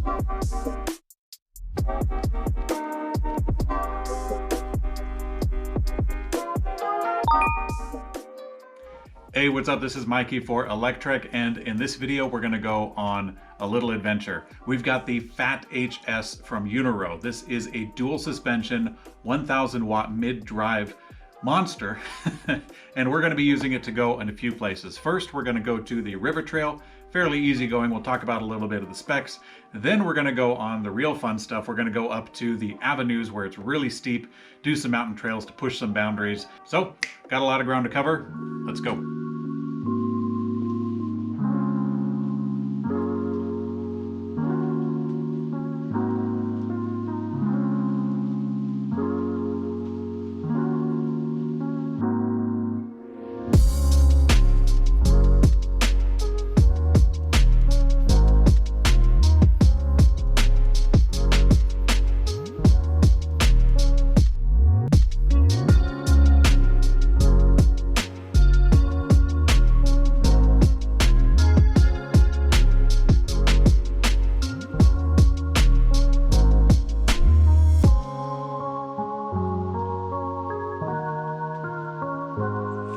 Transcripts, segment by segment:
Hey, what's up? This is Mikey for Electrek, and in this video we're going to go on a little adventure. We've got the FAT-HS from EUNORAU. This is a dual suspension 1000 watt mid-drive monster and we're going to be using it to go in a few places. First, we're going to go to the river trail, fairly easy going. We'll talk about a little bit of the specs. Then we're going to go on the real fun stuff. We're going to go up to the avenues where it's really steep, do some mountain trails to push some boundaries. So, got a lot of ground to cover. Let's go.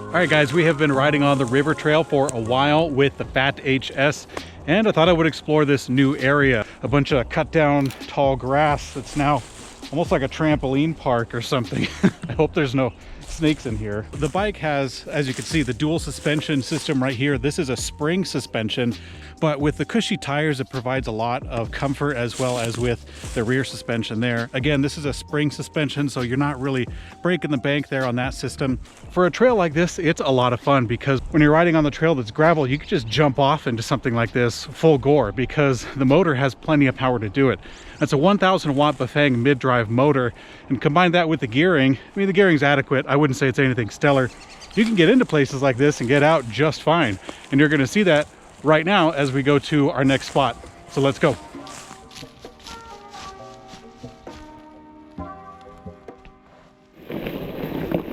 All right, guys, we have been riding on the river trail for a while with the FAT-HS, and I thought I would explore this new area. A bunch of cut down tall grass that's now almost like a trampoline park or something. I hope there's no snakes in here. The bike has, as you can see, the dual suspension system right here. This is a spring suspension, but with the cushy tires, it provides a lot of comfort, as well as with the rear suspension there. Again, this is a spring suspension, so you're not really breaking the bank there on that system. For a trail like this, it's a lot of fun because when you're riding on the trail that's gravel, you can just jump off into something like this full gore because the motor has plenty of power to do it. That's a 1000 watt Bafang mid-drive motor, and combine that with the gearing. I mean, the gearing's adequate. I wouldn't say it's anything stellar. You can get into places like this and get out just fine, and you're going to see that right now as we go to our next spot. So let's go.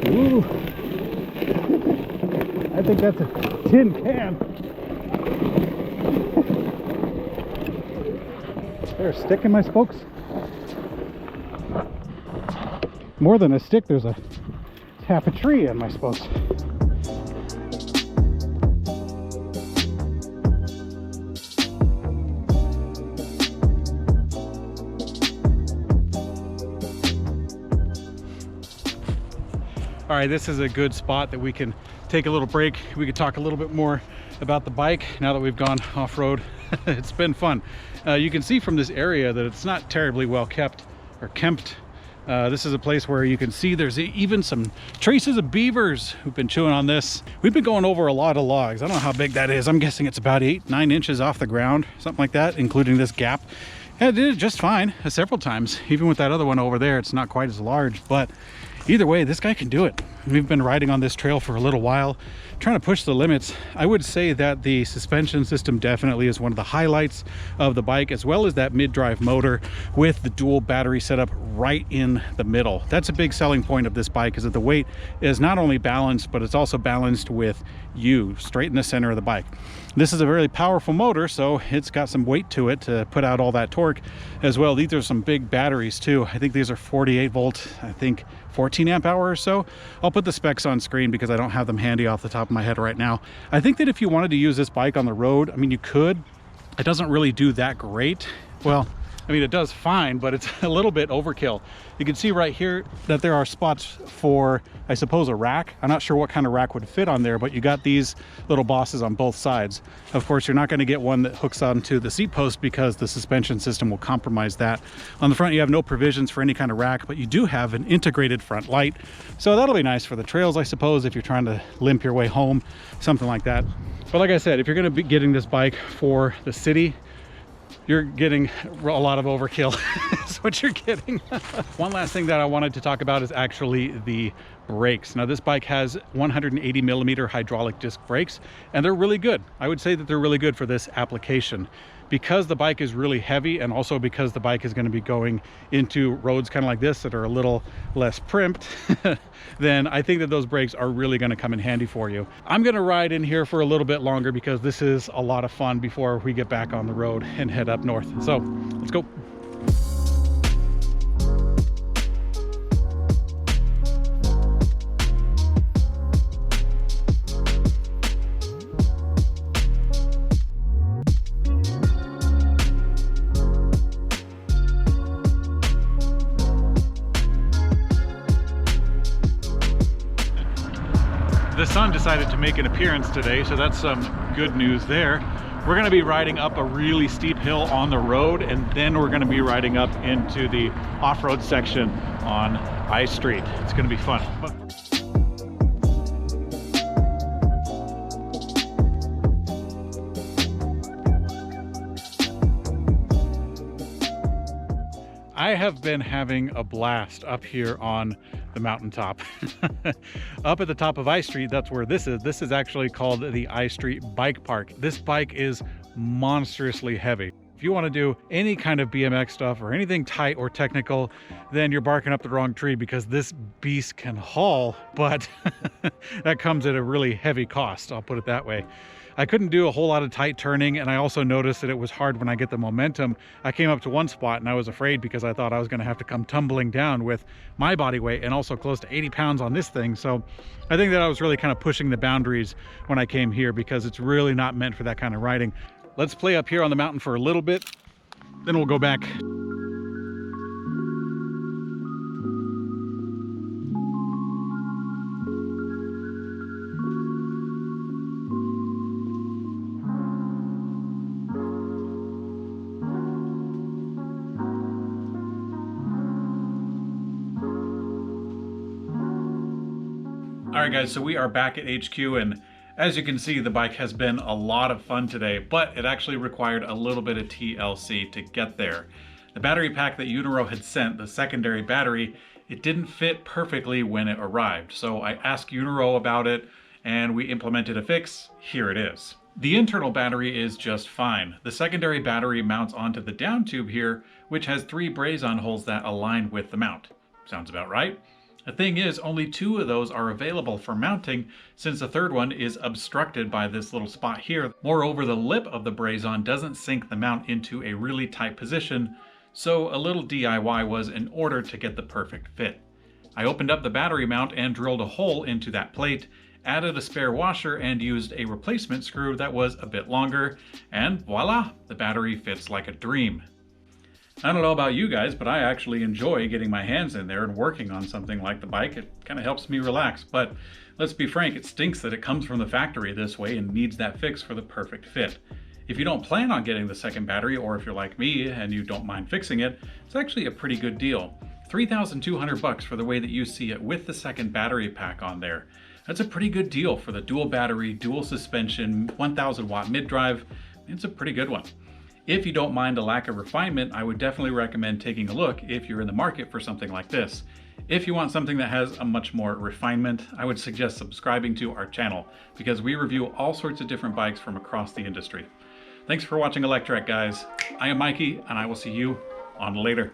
Ooh. I think that's a tin can. Is there a stick in my spokes? More than a stick, there's a half a tree in my spokes. All right, this is a good spot that we can take a little break. We could talk a little bit more about the bike now that we've gone off-road. It's been fun. You can see from this area that it's not terribly well kept or kempt. This is a place where you can see there's even some traces of beavers who've been chewing on this. We've been going over a lot of logs. I don't know how big that is. I'm guessing it's about 8-9 inches off the ground, something like that, including this gap. And it did just fine several times. Even with that other one over there, it's not quite as large, but either way, this guy can do it. We've been riding on this trail for a little while, trying to push the limits. I would say that the suspension system definitely is one of the highlights of the bike, as well as that mid-drive motor with the dual battery setup right in the middle. That's a big selling point of this bike, is that the weight is not only balanced, but it's also balanced with you straight in the center of the bike. This is a very powerful motor, so it's got some weight to it to put out all that torque as well. These are some big batteries too. I think these are 48 volt, I think 14 amp hour or so. I'll put the specs on screen because I don't have them handy off the top of my head right now. I think that if you wanted to use this bike on the road, I mean, you could. It doesn't really do that great. Well, I mean, it does fine, but it's a little bit overkill. You can see right here that there are spots for, I suppose, a rack. I'm not sure what kind of rack would fit on there, but you got these little bosses on both sides. Of course, you're not going to get one that hooks onto the seat post because the suspension system will compromise that. On the front, you have no provisions for any kind of rack, but you do have an integrated front light. So that'll be nice for the trails, I suppose, if you're trying to limp your way home, something like that. But like I said, if you're going to be getting this bike for the city, you're getting a lot of overkill. Is what you're getting. One last thing that I wanted to talk about is actually the brakes. Now, this bike has 180 millimeter hydraulic disc brakes, and they're really good. I would say that they're really good for this application. because the bike is really heavy, and also because the bike is going to be going into roads kind of like this that are a little less primped, then I think that those brakes are really going to come in handy for you. I'm going to ride in here for a little bit longer because this is a lot of fun before we get back on the road and head up north. So let's go. The sun decided to make an appearance today, so that's some good news there. We're going to be riding up a really steep hill on the road, and then we're going to be riding up into the off-road section on I Street. It's going to be fun. I have been having a blast up here on the mountaintop. Up at the top of I Street, that's where this is. This is actually called the I Street Bike Park. This bike is monstrously heavy. If you want to do any kind of BMX stuff or anything tight or technical, then you're barking up the wrong tree, because this beast can haul, but that comes at a really heavy cost, I'll put it that way. I couldn't do a whole lot of tight turning, and I also noticed that it was hard when I get the momentum. I came up to one spot and I was afraid, because I thought I was going to have to come tumbling down with my body weight and also close to 80 pounds on this thing. So I think that I was really kind of pushing the boundaries when I came here, because it's really not meant for that kind of riding. Let's play up here on the mountain for a little bit, then we'll go back. All right guys, so we are back at HQ, and as you can see, the bike has been a lot of fun today, but it actually required a little bit of TLC to get there. The battery pack that EUNORAU had sent, the secondary battery, it didn't fit perfectly when it arrived. So I asked EUNORAU about it, and we implemented a fix. Here it is. The internal battery is just fine. The secondary battery mounts onto the down tube here, which has 3 braze-on holes that align with the mount. Sounds about right. The thing is, only 2 of those are available for mounting, since the third one is obstructed by this little spot here. Moreover, the lip of the braze-on doesn't sink the mount into a really tight position, so a little DIY was in order to get the perfect fit. I opened up the battery mount and drilled a hole into that plate, added a spare washer, and used a replacement screw that was a bit longer, and voila, the battery fits like a dream. I don't know about you guys, but I actually enjoy getting my hands in there and working on something like the bike. It kind of helps me relax, but let's be frank, it stinks that it comes from the factory this way and needs that fix for the perfect fit. If you don't plan on getting the second battery, or if you're like me and you don't mind fixing it, it's actually a pretty good deal. $3,200 for the way that you see it with the second battery pack on there. That's a pretty good deal for the dual battery, dual suspension, 1000 watt mid-drive. It's a pretty good one. If you don't mind a lack of refinement, I would definitely recommend taking a look if you're in the market for something like this. If you want something that has a much more refinement, I would suggest subscribing to our channel, because we review all sorts of different bikes from across the industry. Thanks for watching Electrek, guys. I am Mikey, and I will see you on later.